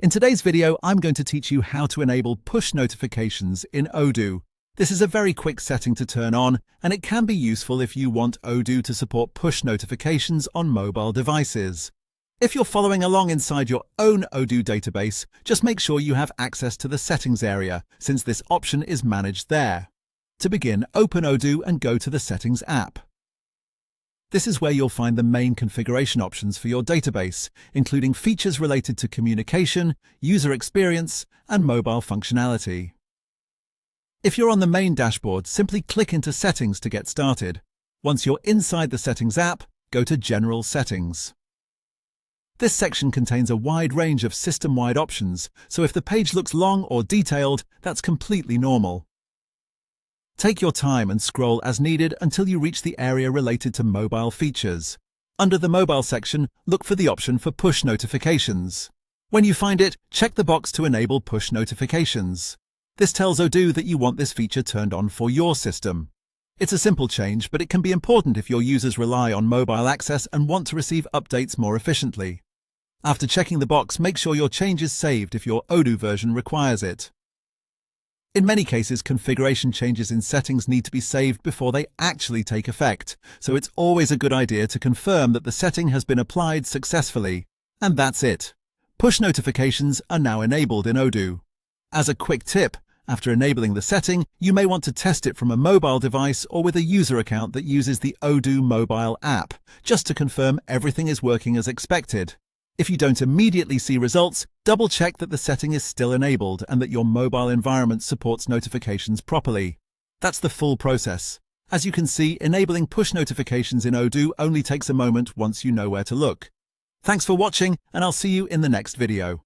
In today's video, I'm going to teach you how to enable push notifications in Odoo. This is a very quick setting to turn on, and it can be useful if you want Odoo to support push notifications on mobile devices. If you're following along inside your own Odoo database, just make sure you have access to the settings area, since this option is managed there. To begin, open Odoo and go to the Settings app. This is where you'll find the main configuration options for your database, including features related to communication, user experience, and mobile functionality. If you're on the main dashboard, simply click into Settings to get started. Once you're inside the Settings app, go to General Settings. This section contains a wide range of system-wide options, so if the page looks long or detailed, that's completely normal. Take your time and scroll as needed until you reach the area related to mobile features. Under the Mobile section, look for the option for Push Notifications. When you find it, check the box to enable push notifications. This tells Odoo that you want this feature turned on for your system. It's a simple change, but it can be important if your users rely on mobile access and want to receive updates more efficiently. After checking the box, make sure your change is saved if your Odoo version requires it. In many cases, configuration changes in settings need to be saved before they actually take effect, so it's always a good idea to confirm that the setting has been applied successfully. And that's it. Push notifications are now enabled in Odoo. As a quick tip, after enabling the setting, you may want to test it from a mobile device or with a user account that uses the Odoo mobile app, just to confirm everything is working as expected. If you don't immediately see results, double-check that the setting is still enabled and that your mobile environment supports notifications properly. That's the full process. As you can see, enabling push notifications in Odoo only takes a moment once you know where to look. Thanks for watching, and I'll see you in the next video.